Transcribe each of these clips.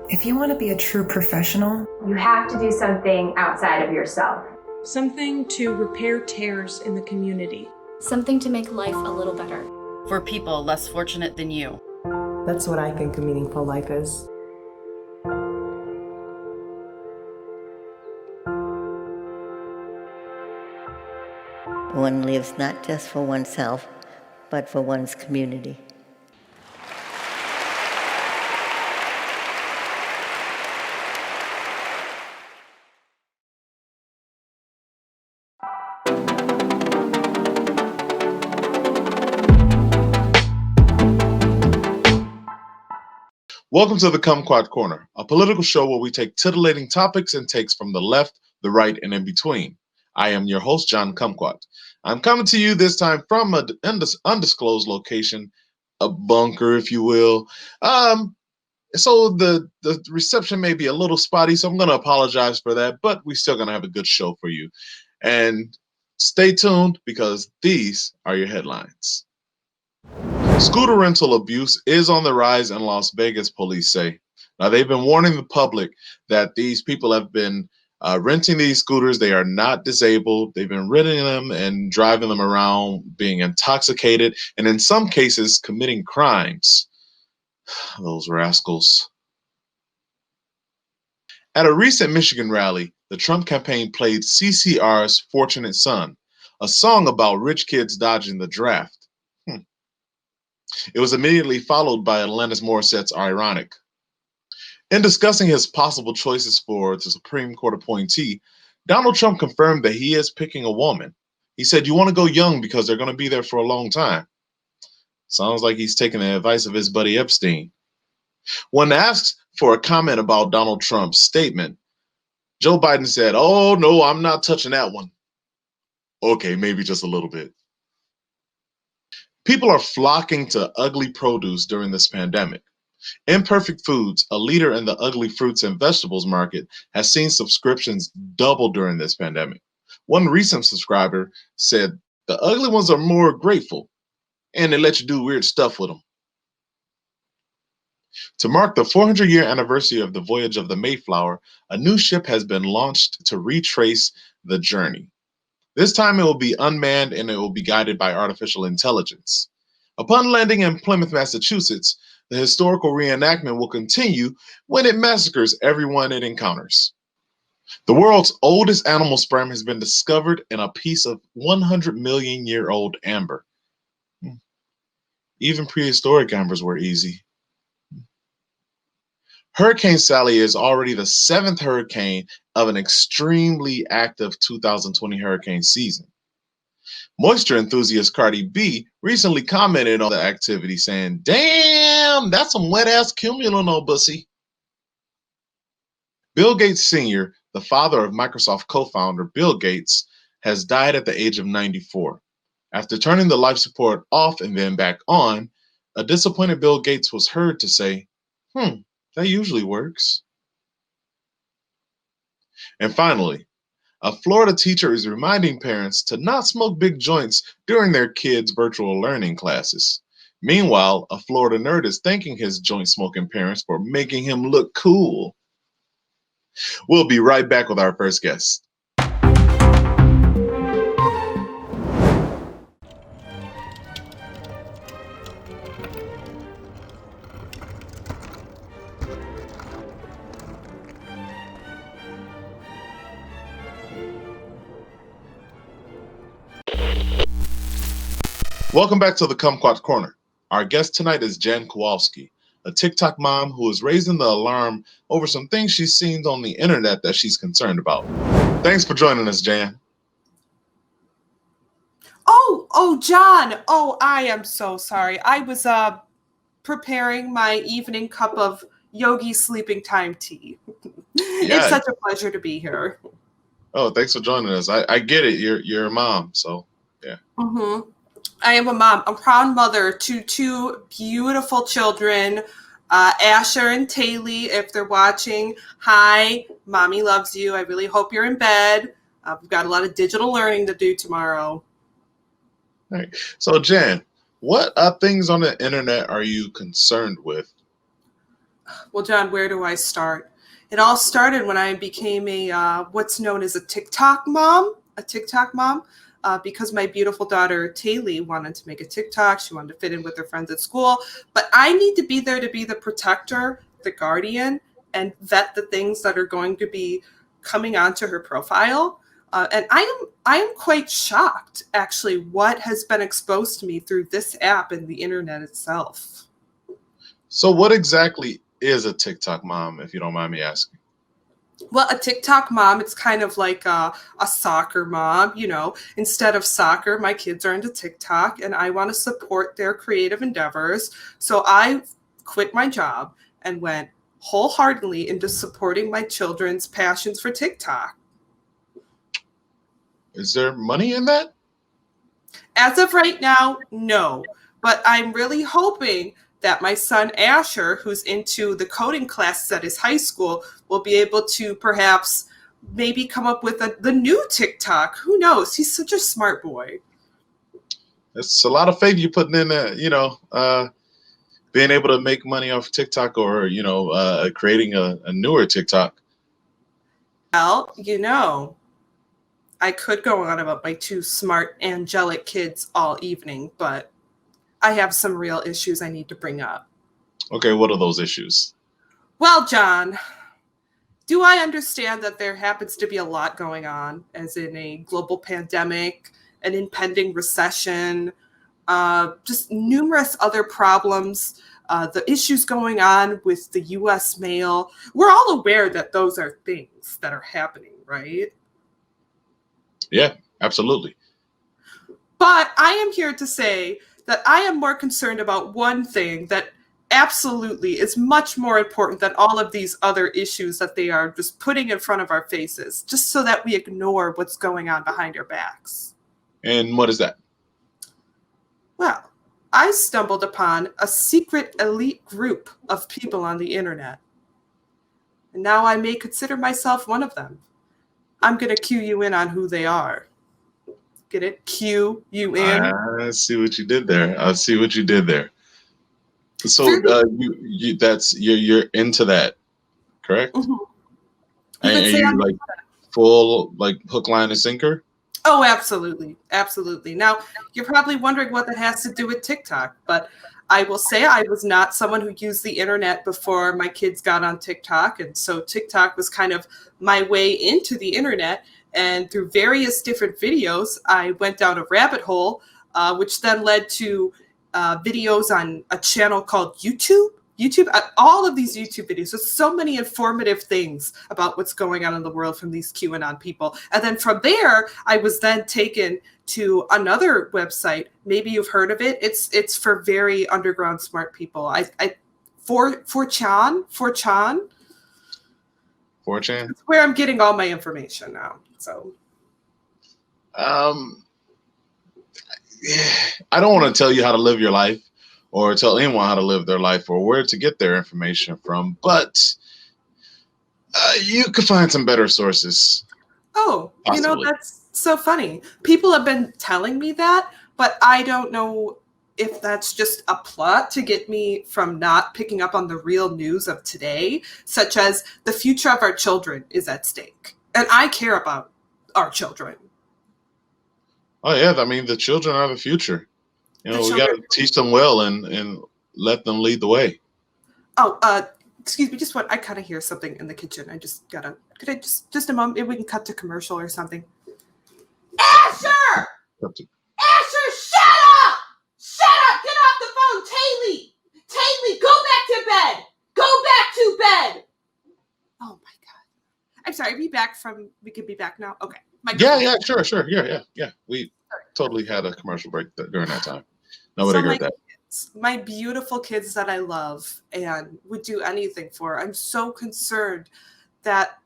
If you want to be a true professional, you have to do something outside of yourself. Something to repair tears in the community. Something to make life a little better. For people less fortunate than you. That's what I think a meaningful life is. One lives not just for oneself, but for one's community. Welcome to the Kumquat Corner, a political show where we take titillating topics and takes from the left, the right, and in between. I am your host, John Kumquat. I'm coming to you this time from an undisclosed location, a bunker, if you will. So the reception may be a little spotty, so I'm going to apologize for that, but we're still going to have a good show for you. And stay tuned because these are your headlines. Scooter rental abuse is on the rise in Las Vegas, police say. Now, they've been warning the public that these people have been renting these scooters. They are not disabled. They've been renting them and driving them around, being intoxicated, and in some cases, committing crimes. Those rascals. At a recent Michigan rally, the Trump campaign played CCR's Fortunate Son, a song about rich kids dodging the draft. It was immediately followed by Alanis Morissette's Ironic. In discussing his possible choices for the Supreme Court appointee, Donald Trump confirmed that he is picking a woman. He said, "You want to go young because they're going to be there for a long time." Sounds like he's taking the advice of his buddy Epstein. When asked for a comment about Donald Trump's statement, Joe Biden said, "Oh, no, I'm not touching that one." Okay, maybe just a little bit. People are flocking to ugly produce during this pandemic. Imperfect Foods, a leader in the ugly fruits and vegetables market, has seen subscriptions double during this pandemic. One recent subscriber said, "The ugly ones are more grateful, and they let you do weird stuff with them." To mark the 400-year anniversary of the voyage of the Mayflower, a new ship has been launched to retrace the journey. This time it will be unmanned and it will be guided by artificial intelligence. Upon landing in Plymouth, Massachusetts, the historical reenactment will continue when it massacres everyone it encounters. The world's oldest animal sperm has been discovered in a piece of 100-million-year-old amber. Even prehistoric ambers were easy. Hurricane Sally is already the 7th hurricane of an extremely active 2020 hurricane season. Moisture enthusiast Cardi B recently commented on the activity saying, "Damn, that's some wet-ass cumulonimbus." Bill Gates Sr., the father of Microsoft co-founder Bill Gates, has died at the age of 94. After turning the life support off and then back on, a disappointed Bill Gates was heard to say, "That usually works." And finally, a Florida teacher is reminding parents to not smoke big joints during their kids' virtual learning classes. Meanwhile, a Florida nerd is thanking his joint smoking parents for making him look cool. We'll be right back with our first guest. Welcome back to the Kumquat Corner. Our guest tonight is Jan Kowalski, a TikTok mom who is raising the alarm over some things she's seen on the internet that she's concerned about. Thanks for joining us, Jan. Oh, John. Oh, I am so sorry. I was preparing my evening cup of Yogi sleeping time tea. It's such a pleasure to be here. Oh, thanks for joining us. I get it. You're a mom, so yeah. Mm-hmm. I am a mom, a proud mother to two beautiful children, Asher and Taylor. If they're watching, hi, mommy loves you. I really hope you're in bed. We've got a lot of digital learning to do tomorrow. All right. So, Jan, what things on the internet are you concerned with? Well, John, where do I start? It all started when I became a what's known as a TikTok mom, because my beautiful daughter Taylor wanted to make a TikTok. She wanted to fit in with her friends at school, but I need to be there to be the protector, the guardian, and vet the things that are going to be coming onto her profile. And I am quite shocked, actually, what has been exposed to me through this app and the internet itself. So what exactly is a TikTok mom, if you don't mind me asking? Well, a TikTok mom, it's kind of like a soccer mom, you know. Instead of soccer, my kids are into TikTok and I want to support their creative endeavors. So I quit my job and went wholeheartedly into supporting my children's passions for TikTok. Is there money in that? As of right now, no. But I'm really hoping that my son Asher, who's into the coding classes at his high school, will be able to perhaps maybe come up with the new TikTok. Who knows? He's such a smart boy. It's a lot of faith you're putting in there, being able to make money off TikTok or, creating a newer TikTok. Well, I could go on about my two smart, angelic kids all evening, but I have some real issues I need to bring up. Okay, what are those issues? Well, John, do I understand that there happens to be a lot going on, as in a global pandemic, an impending recession, just numerous other problems, the issues going on with the U.S. mail? We're all aware that those are things that are happening, right? Yeah, absolutely. But I am here to say that I am more concerned about one thing that absolutely is much more important than all of these other issues that they are just putting in front of our faces, just so that we ignore what's going on behind our backs. And what is that? Well, I stumbled upon a secret elite group of people on the internet. And now I may consider myself one of them. I'm going to cue you in on who they are. Get it? Cue you in. I see what you did there. I see what you did there. So you're into that, correct? Mm-hmm. And you like full like hook, line, and sinker? Oh, absolutely. Absolutely. Now, you're probably wondering what that has to do with TikTok, but I will say I was not someone who used the internet before my kids got on TikTok. And so TikTok was kind of my way into the internet. And through various different videos, I went down a rabbit hole, which then led to videos on a channel called YouTube. All of these YouTube videos. There's so many informative things about what's going on in the world from these QAnon people. And then from there, I was then taken to another website. Maybe you've heard of it. It's for very underground smart people. 4chan. 4chan? That's where I'm getting all my information now. So I don't want to tell you how to live your life or tell anyone how to live their life or where to get their information from, but you could find some better sources. Oh, possibly. That's so funny. People have been telling me that, but I don't know if that's just a plot to get me from not picking up on the real news of today, such as the future of our children is at stake. And I care about our children. Oh, yeah. I mean, the children are the future. We got to teach them well and let them lead the way. Oh, excuse me, I kind of hear something in the kitchen. Could I just a moment, maybe we can cut to commercial or something. Asher! Asher, shut up! Shut up! Get off the phone, Taylor, go back to bed! Go back to bed! Oh my God. I'm sorry, we could be back now? Okay. Yeah, sure. Yeah. We totally had a commercial break during that time. Nobody heard that. My beautiful kids that I love and would do anything for. I'm so concerned that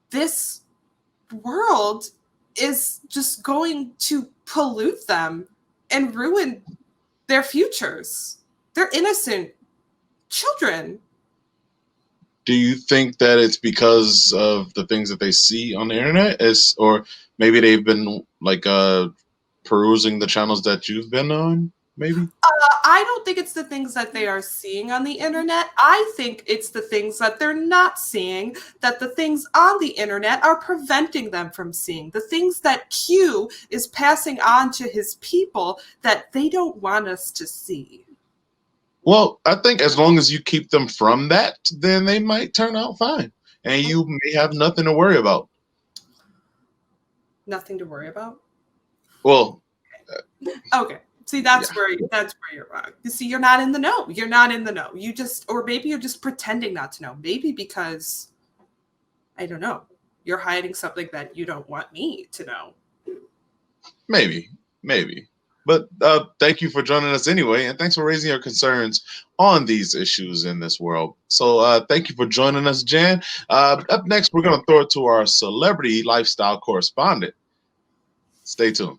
this world is just going to pollute them and ruin their futures. They're innocent children. Do you think that it's because of the things that they see on the internet, or maybe they've been like perusing the channels that you've been on? Maybe. I don't think it's the things that they are seeing on the internet. I think it's the things that they're not seeing, that the things on the internet are preventing them from seeing. The things that Q is passing on to his people that they don't want us to see. Well, I think as long as you keep them from that, then they might turn out fine. And you may have nothing to worry about. Nothing to worry about? Well, okay. See, that's where you're wrong. You see, you're not in the know. You're not in the know. Or maybe you're just pretending not to know. Maybe because, I don't know, you're hiding something that you don't want me to know. maybe. But thank you for joining us anyway, and thanks for raising your concerns on these issues in this world. So thank you for joining us, Jan. Up next, we're going to throw it to our celebrity lifestyle correspondent. Stay tuned.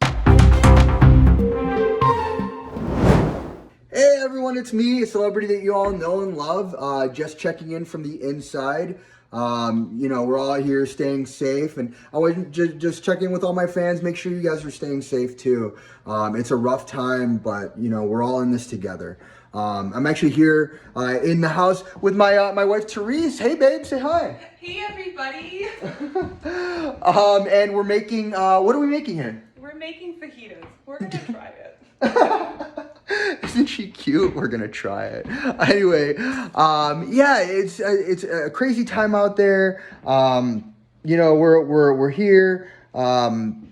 Hey everyone, it's me, a celebrity that you all know and love. Just checking in from the inside. We're all here staying safe, and I want to just check in with all my fans. Make sure you guys are staying safe too. It's a rough time, but we're all in this together. I'm actually here in the house with my wife Therese. Hey babe, say hi. Hey everybody. And we're making what are we making here? We're making fajitas. We're gonna try it. Isn't she cute? We're gonna try it. Anyway, it's a crazy time out there. We're here.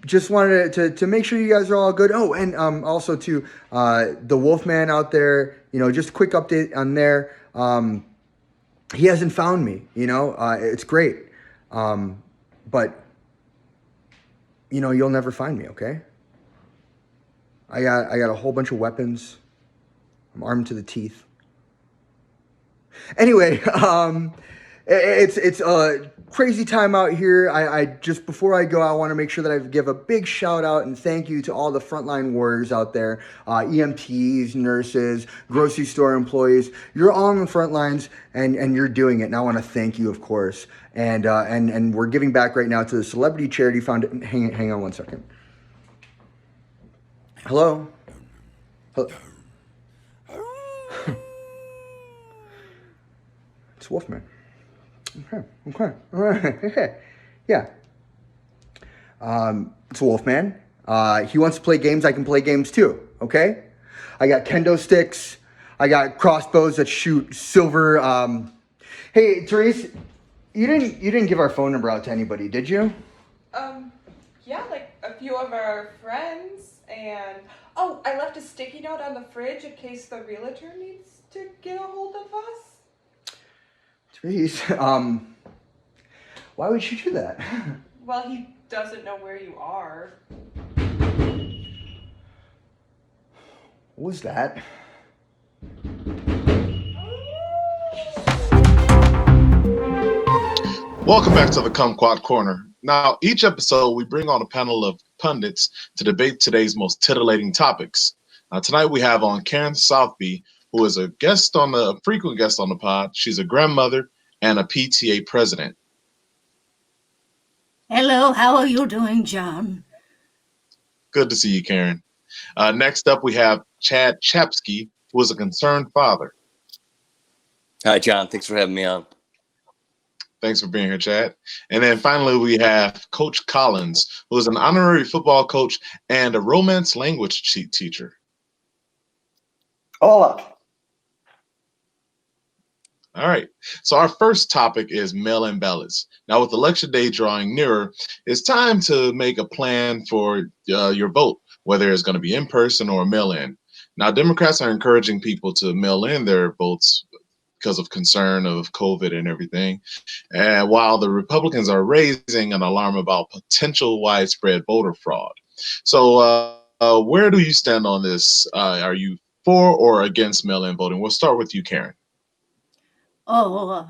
Just wanted to make sure you guys are all good. Oh, and also to the Wolfman out there. Just a quick update on there. He hasn't found me. It's great. But you'll never find me. Okay. I got a whole bunch of weapons. I'm armed to the teeth. Anyway, it's a crazy time out here. I just before I go, I want to make sure that I give a big shout out and thank you to all the frontline warriors out there, EMTs, nurses, grocery store employees. You're all on the front lines and you're doing it. And I want to thank you, of course. And we're giving back right now to the Celebrity Charity Foundation. Hang on one second. Hello? It's Wolfman. Okay. All right. Yeah. It's Wolfman. He wants to play games. I can play games too. Okay? I got kendo sticks. I got crossbows that shoot silver. Hey, Therese, you didn't give our phone number out to anybody, did you? Yeah, like a few of our friends, and I left a sticky note on the fridge in case the realtor needs to get a hold of us. Therese, why would you do that? Well, he doesn't know where you are. What was that? Welcome back to the Kumquat Corner. Now, each episode, we bring on a panel of pundits to debate today's most titillating topics. Now, tonight we have on Karen Southby, who is a frequent guest on the pod. She's a grandmother and a PTA president. Hello, how are you doing, John? Good to see you, Karen. Next up, we have Chad Chapsky, who is a concerned father. Hi, John. Thanks for having me on. Thanks for being here, Chad. And then finally, we have Coach Collins, who is an honorary football coach and a Romance language teacher. Hola. All right. So our first topic is mail-in ballots. Now, with Election Day drawing nearer, it's time to make a plan for your vote, whether it's going to be in person or mail-in. Now, Democrats are encouraging people to mail in their votes because of concern of COVID and everything. And while the Republicans are raising an alarm about potential widespread voter fraud. So where do you stand on this? Are you for or against mail-in voting? We'll start with you, Karen. Oh,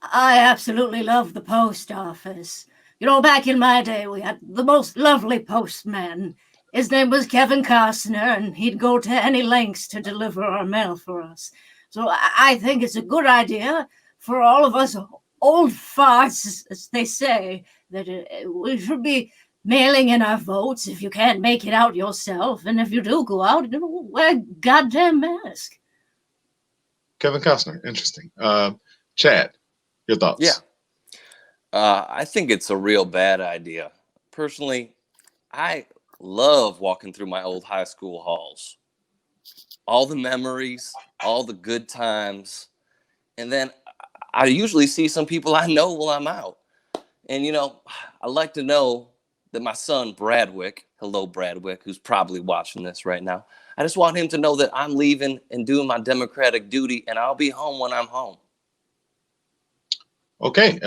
I absolutely love the post office. Back in my day, we had the most lovely postman. His name was Kevin Costner, and he'd go to any lengths to deliver our mail for us. So I think it's a good idea for all of us old farts, as they say, that we should be mailing in our votes if you can't make it out yourself. And if you do go out, wear a goddamn mask. Kevin Costner, interesting. Chad, your thoughts? Yeah. I think it's a real bad idea. Personally, I love walking through my old high school halls. All the memories, all the good times. And then I usually see some people I know while I'm out. And, I like to know that my son, Bradwick, hello, Bradwick, who's probably watching this right now. I just want him to know that I'm leaving and doing my democratic duty, and I'll be home when I'm home. Okay.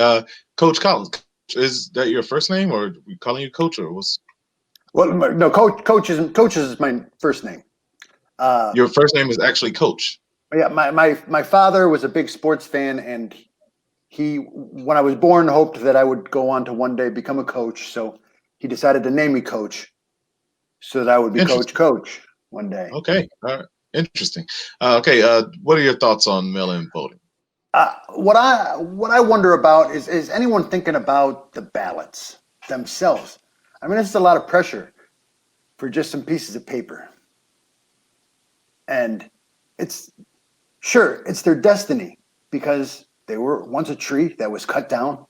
Coach Collins, is that your first name, or are we calling you Coach, or what's? Well, no, Coach is my first name. Your first name is actually Coach. Yeah, my father was a big sports fan, and he, when I was born, hoped that I would go on to one day become a coach. So he decided to name me Coach, so that I would be Coach one day. Okay, all right, interesting. Okay, what are your thoughts on mail-in voting? What I wonder about is anyone thinking about the ballots themselves? I mean, this is a lot of pressure for just some pieces of paper, and it's their destiny because they were once a tree that was cut down,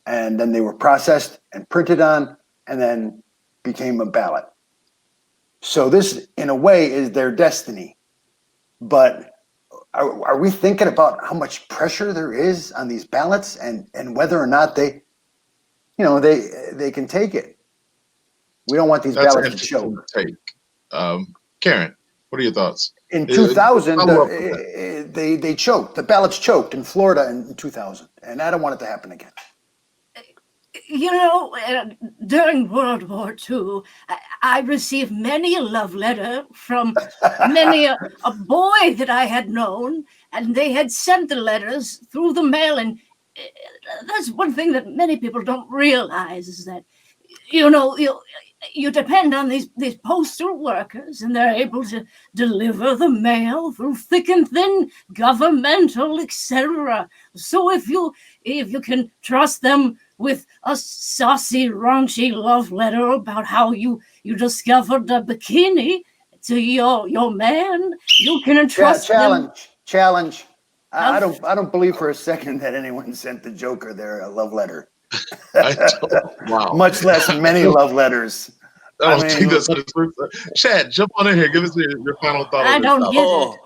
and then they were processed and printed on, and then became a ballot. So this, in a way, is their destiny. But are we thinking about how much pressure there is on these ballots and whether or not they can take it? We don't want these ballots to choke. Karen, what are your thoughts? In 2000, they choked. The ballots choked in Florida in 2000, and I don't want it to happen again. During World War II, I received many a love letter from many a boy that I had known, and they had sent the letters through the mail. And that's one thing that many people don't realize is that, you depend on these postal workers, and they're able to deliver the mail through thick and thin, governmental, etc. So if you can trust them with a saucy, raunchy love letter about how you discovered a bikini to your man, you can entrust them. Challenge. I don't believe for a second that anyone sent the Joker there a love letter. Wow. Much less many love letters. I don't think that's what it's. Chad, jump on in here. Give us your final thought. I don't get it.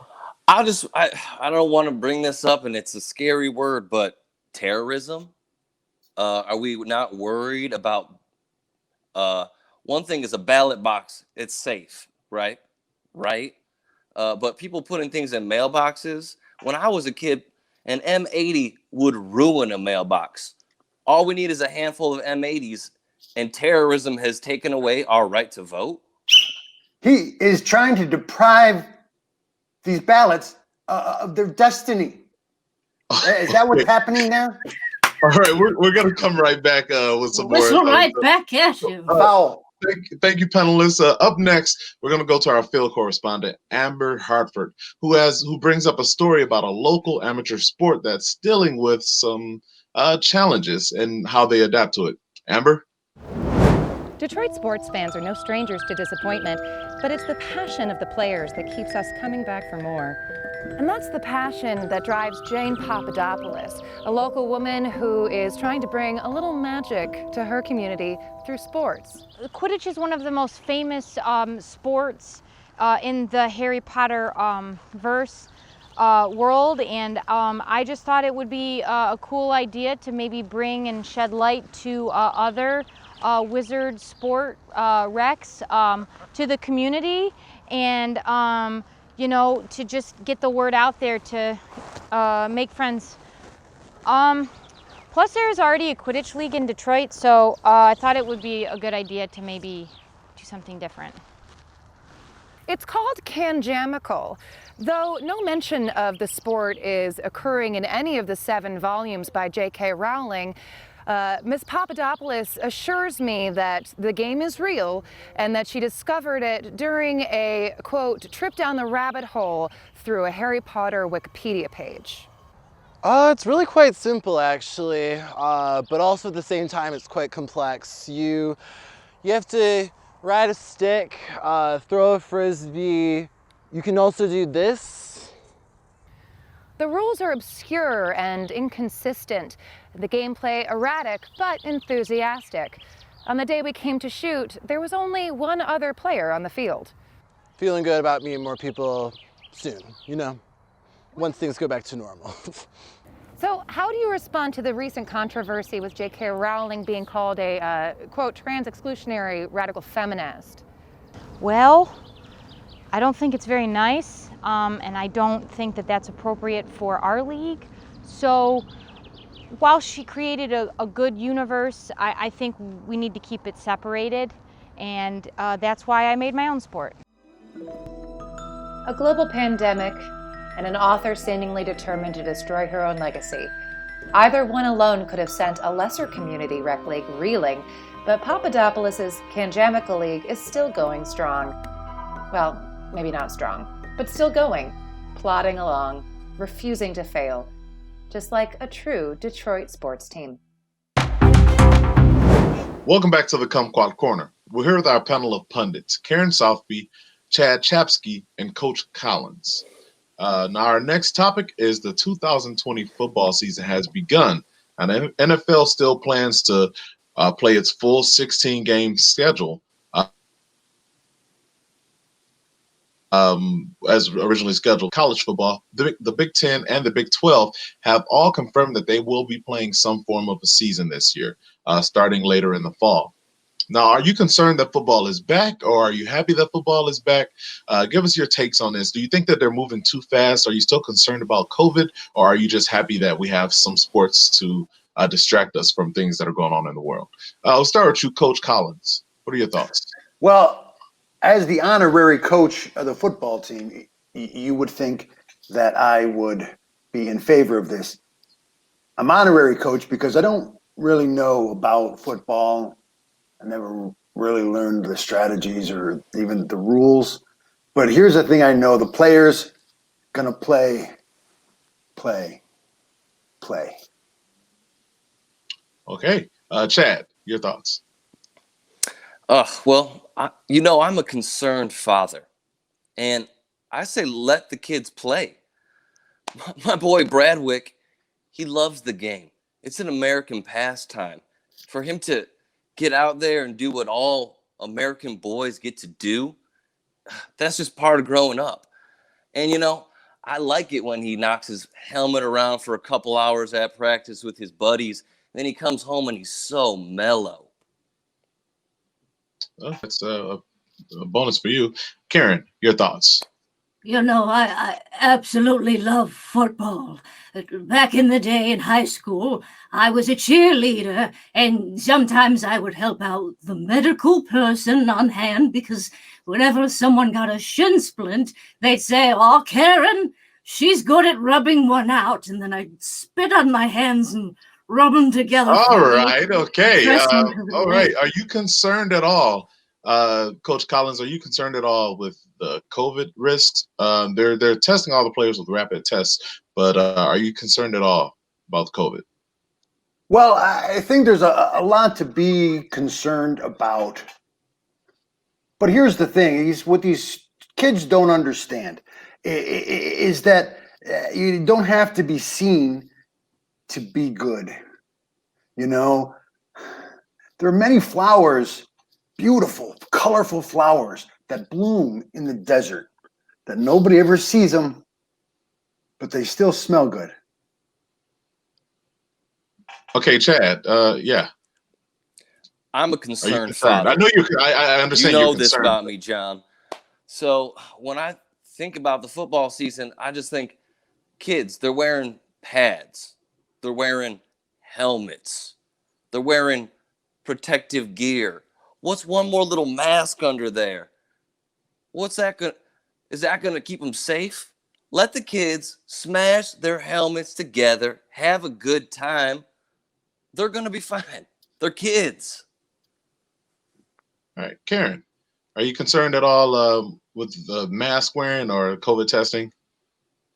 I don't want to bring this up, and it's a scary word, but terrorism. Are we not worried about? One thing is a ballot box. It's safe, right? But people putting things in mailboxes. When I was a kid, an M80 would ruin a mailbox. All we need is a handful of M80s, and terrorism has taken away our right to vote. He is trying to deprive these ballots of their destiny. Is that what's happening there? All right, we're going to come right back with some more. Whistle right back at you. Thank you, panelists. Up next, we're going to go to our field correspondent, Amber Hartford, who brings up a story about a local amateur sport that's dealing with some challenges and how they adapt to it. Amber? Detroit sports fans are no strangers to disappointment, but it's the passion of the players that keeps us coming back for more. And that's the passion that drives Jane Papadopoulos, a local woman who is trying to bring a little magic to her community through sports. Quidditch is one of the most famous sports in the Harry Potter verse world, and I just thought it would be a cool idea to maybe bring and shed light to other wizard sport recs to the community, and to just get the word out there to make friends. Plus there's already a Quidditch league in Detroit, so I thought it would be a good idea to maybe do something different. It's called Canjamical, though no mention of the sport is occurring in any of the 7 volumes by J.K. Rowling. Ms. Papadopoulos assures me that the game is real and that she discovered it during a, quote, trip down the rabbit hole through a Harry Potter Wikipedia page. It's really quite simple, actually, but also at the same time it's quite complex. You You have to ride a stick, throw a frisbee. You can also do this. The rules are obscure and inconsistent. The gameplay erratic but enthusiastic. On the day we came to shoot, there was only one other player on the field. Feeling good about meeting more people soon, you know, once things go back to normal. So how do you respond to the recent controversy with J.K. Rowling being called a, quote, trans-exclusionary radical feminist? Well, I don't think it's very nice, and I don't think that that's appropriate for our league. So while she created a good universe, I think we need to keep it separated, and that's why I made my own sport. A global pandemic and an author seemingly determined to destroy her own legacy. Either one alone could have sent a lesser community rec league reeling, but Papadopoulos' Kanjamical League is still going strong. Well, maybe not strong, but still going, plodding along, refusing to fail, just like a true Detroit sports team. Welcome back to the Kumquat Corner. We're here with our panel of pundits, Karen Southby, Chad Chapsky, and Coach Collins. Now, our next topic is the 2020 football season has begun, and the NFL still plans to play its full 16-game schedule as originally scheduled. College football, the Big Ten and the Big 12 have all confirmed that they will be playing some form of a season this year, starting later in the fall. Now, are you concerned that football is back, or are you happy that football is back? Give us your takes on this. Do you think that they're moving too fast? Are you still concerned about COVID, or are you just happy that we have some sports to distract us from things that are going on in the world? I'll start with you, Coach Collins. What are your thoughts? Well, as the honorary coach of the football team, you would think that I would be in favor of this. I'm honorary coach because I don't really know about football. I never really learned the strategies or even the rules. But here's the thing I know. The players going to play. Okay. Chad, your thoughts? Well, I'm a concerned father. And I say let the kids play. My boy Bradwick, he loves the game. It's an American pastime. For him to get out there and do what all American boys get to do, that's just part of growing up. And, I like it when he knocks his helmet around for a couple hours at practice with his buddies. Then he comes home and he's so mellow. Well, that's a bonus for you. Karen, your thoughts? You know, I absolutely love football. Back in the day in high school, I was a cheerleader, and sometimes I would help out the medical person on hand because whenever someone got a shin splint, they'd say, "Oh, Karen, she's good at rubbing one out," and then I'd spit on my hands and rub them together. All right, okay. All right. Are you concerned at all, Coach Collins? Are you concerned at all with the COVID risks? They're testing all the players with rapid tests, but are you concerned at all about COVID? Well, I think there's a lot to be concerned about. But here's the thing: what these kids don't understand is that you don't have to be seen to be good. There are many flowers, beautiful, colorful flowers that bloom in the desert that nobody ever sees them, but they still smell good. Okay, Chad. Yeah. I'm a concerned father. I know you. I understand. You know this about me, John. So when I think about the football season, I just think kids. They're wearing pads. They're wearing helmets. They're wearing protective gear. What's one more little mask under there? What's that going? Is that going to keep them safe? Let the kids smash their helmets together, have a good time. They're going to be fine. They're kids. All right, Karen, are you concerned at all with the mask wearing or COVID testing?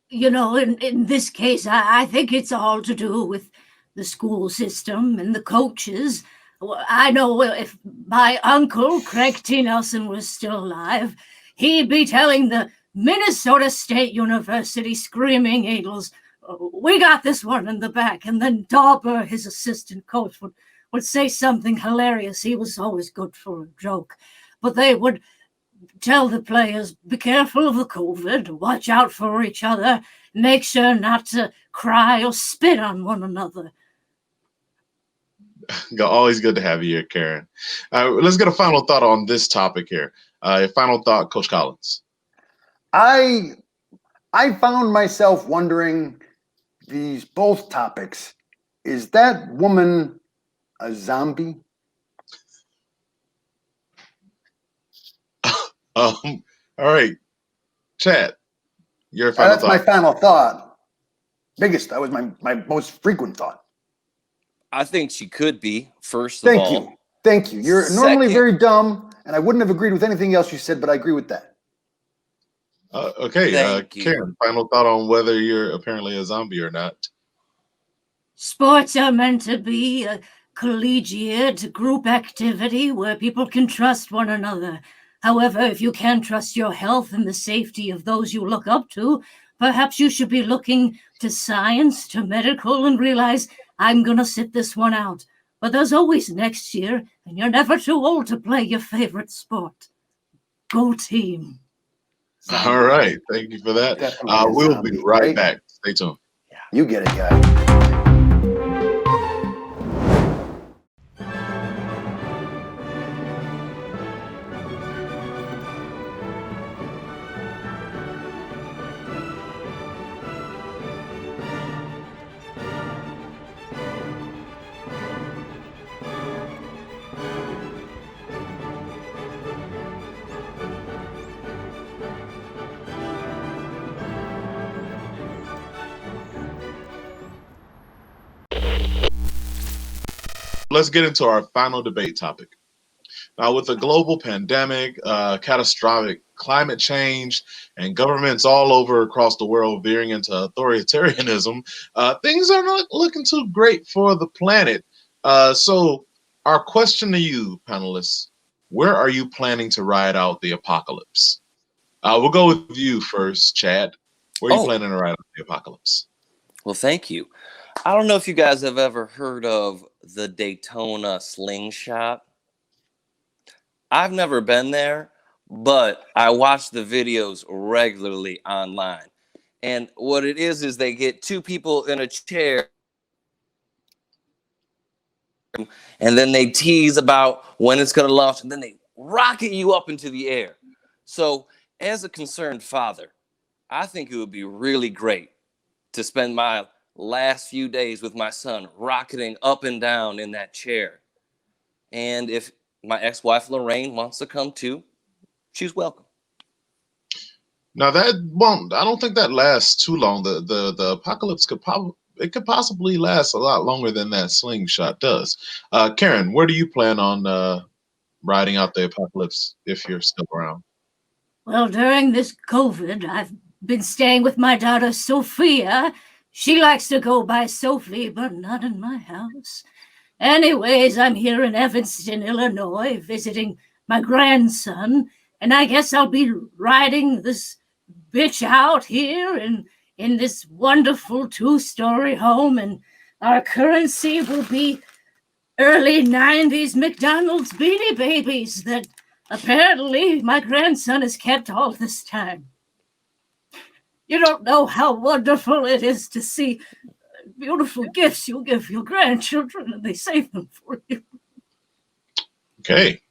In this case, I think it's all to do with the school system and the coaches. Well, I know if my uncle, Craig T. Nelson, was still alive, he'd be telling the Minnesota State University Screaming Eagles, we got this one in the back. And then Dauber, his assistant coach, would say something hilarious. He was always good for a joke. But they would tell the players, be careful of the COVID, watch out for each other, make sure not to cry or spit on one another. Always good to have you here, Karen. Let's get a final thought on this topic here. A final thought, Coach Collins. I found myself wondering these both topics. Is that woman a zombie? All right, Chad, your final That's thought. my final thought. That was my most frequent thought. I think she could be, first of all. Thank you. You're normally very dumb, and I wouldn't have agreed with anything else you said, but I agree with that. Okay, Karen, final thought on whether you're apparently a zombie or not. Sports are meant to be a collegiate group activity where people can trust one another. However, if you can't trust your health and the safety of those you look up to, perhaps you should be looking to science, to medical, and realize, I'm going to sit this one out. But there's always next year, and you're never too old to play your favorite sport. Go team. All right, thank you for that. We'll be right back. Stay tuned. Yeah, you get it, guys. Let's get into our final debate topic. Now, with a global pandemic, catastrophic climate change, and governments all over across the world veering into authoritarianism, things are not looking too great for the planet. So our question to you, panelists, where are you planning to ride out the apocalypse? We'll go with you first, Chad. Where are you planning to ride out the apocalypse? Well, thank you. I don't know if you guys have ever heard of the Daytona slingshot. I've never been there, but I watch the videos regularly online. And what it is they get two people in a chair and then they tease about when it's going to launch and then they rocket you up into the air. So as a concerned father, I think it would be really great to spend my last few days with my son rocketing up and down in that chair. And if my ex-wife Lorraine wants to come too, she's welcome. Now that won't, I don't think that lasts too long. The apocalypse could possibly last a lot longer than that slingshot does. Karen, where do you plan on riding out the apocalypse if you're still around? Well, during this COVID, I've been staying with my daughter Sophia. She likes to go by Sophie, but not in my house. Anyways, I'm here in Evanston, Illinois, visiting my grandson, and I guess I'll be riding this bitch out here in this wonderful 2-story home, and our currency will be early 90s McDonald's Beanie Babies that apparently my grandson has kept all this time. You don't know how wonderful it is to see beautiful gifts you give your grandchildren and they save them for you. Okay.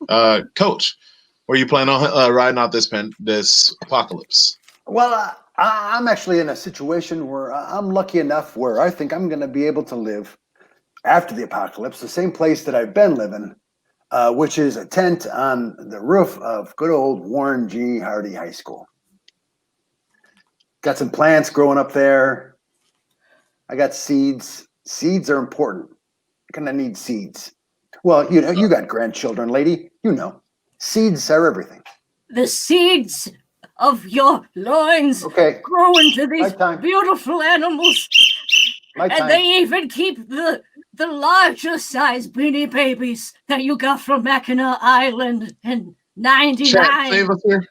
Coach, where you plan on riding out this apocalypse? Well, I'm actually in a situation where I'm lucky enough where I think I'm going to be able to live after the apocalypse, the same place that I've been living, which is a tent on the roof of good old Warren G. Hardy High School. Got some plants growing up there. I got seeds. Seeds are important. You're going to need seeds. Well, you got grandchildren, lady. You know, seeds are everything. The seeds of your loins grow into these beautiful animals. And they even keep the the larger size Beanie Babies that you got from Mackinac Island in '99. Chat, save us here.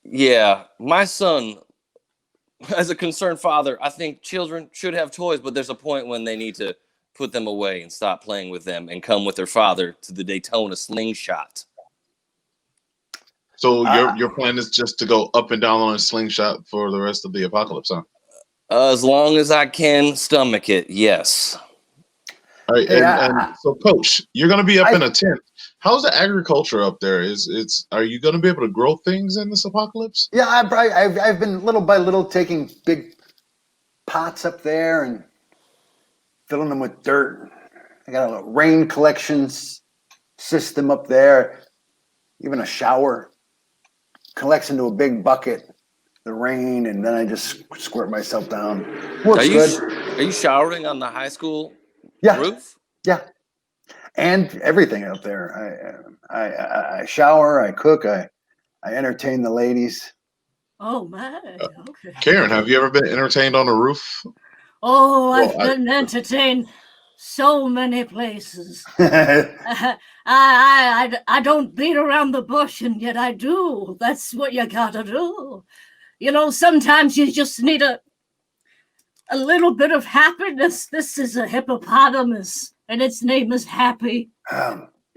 Yeah, my son, as a concerned father, I think children should have toys, but there's a point when they need to put them away and stop playing with them and come with their father to the Daytona slingshot. So your plan is just to go up and down on a slingshot for the rest of the apocalypse, huh? As long as I can stomach it, yes. All right, and so, Coach, you're going to be up in a tent. How's the agriculture up there? Are you going to be able to grow things in this apocalypse? Yeah, I've been little by little taking big pots up there and filling them with dirt. I got a little rain collections system up there, even a shower. Collects into a big bucket, the rain, and then I just squirt myself down. Works good. Are you showering on the high school roof? Yeah. And everything up there. I shower, I cook, I entertain the ladies. Oh my, okay. Karen, have you ever been entertained on a roof? Oh, I've been entertained so many places. I don't beat around the bush, and yet I do. That's what you gotta do. You know, sometimes you just need a little bit of happiness. This is a hippopotamus, and its name is Happy.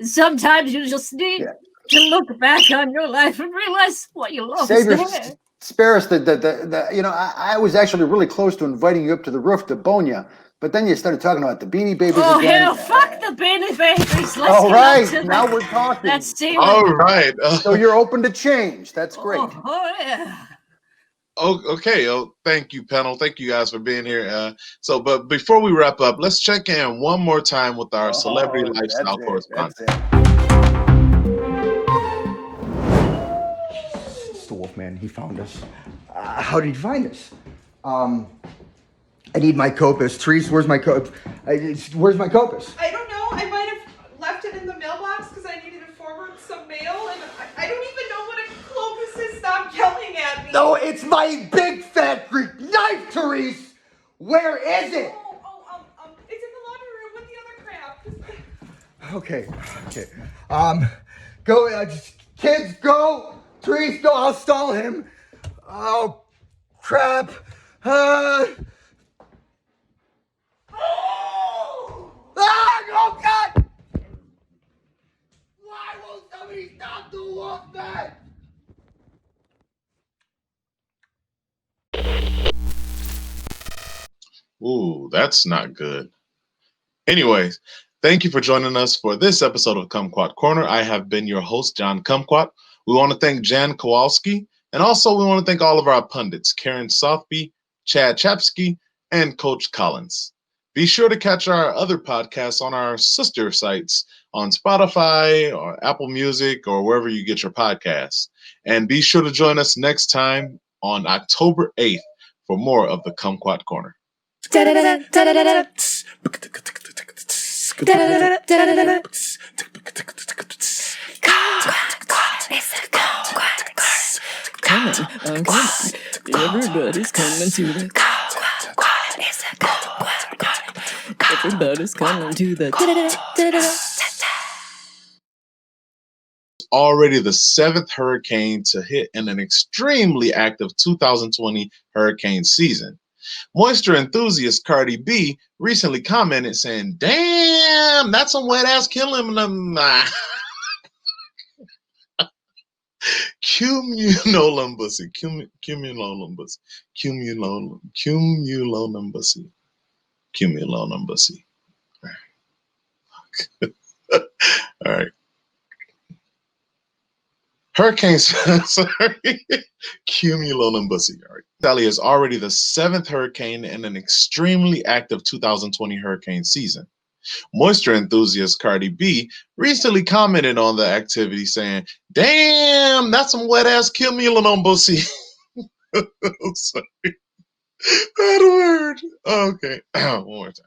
Sometimes you just need to look back on your life and realize what you lost there. Spare us I was actually really close to inviting you up to the roof to bone you, but then you started talking about the Beanie Babies again. Oh, hell, fuck the Beanie Babies. All right, now we're talking. Let's see. All right. So you're open to change. That's great. Oh yeah. Oh, okay. Oh, thank you, panel. Thank you guys for being here. But before we wrap up, let's check in one more time with our celebrity lifestyle correspondent. It's the Wolfman. He found us. How did he find us? I need my Copus. Therese, where's my Copus? Where's my Copus? I don't know. I might have left it in the mailbox because I needed to forward some mail, and I don't even know what a Copus is. Stop yelling at me. No, it's my big fat Greek knife, Therese. Where is it? It's in the laundry room with the other crap. Okay. Go, kids, go. Therese, go. I'll stall him. Oh, crap. Oh, God. Why won't somebody stop the Wolfman? Ooh, that's not good. Anyways, thank you for joining us for this episode of Kumquat Corner. I have been your host, John Kumquat. We want to thank Jan Kowalski, and also we want to thank all of our pundits, Karen Sothby, Chad Chapsky, and Coach Collins. Be sure to catch our other podcasts on our sister sites on Spotify or Apple Music or wherever you get your podcasts. And be sure to join us next time on October 8th for more of the Kumquat Corner. Everybody's coming to the Everybody's coming to the Already the 7th hurricane to hit in an extremely active 2020 hurricane season. Moisture enthusiast Cardi B recently commented saying, "Damn, that's some wet ass killing them." Cumulonimbus. All right. Hurricanes, sorry, cumulonimbus. All right. Sally is already the 7th hurricane in an extremely active 2020 hurricane season. Moisture enthusiast Cardi B recently commented on the activity saying, "Damn, that's some wet ass cumulonimbus." Sorry. That word. Okay. One more time.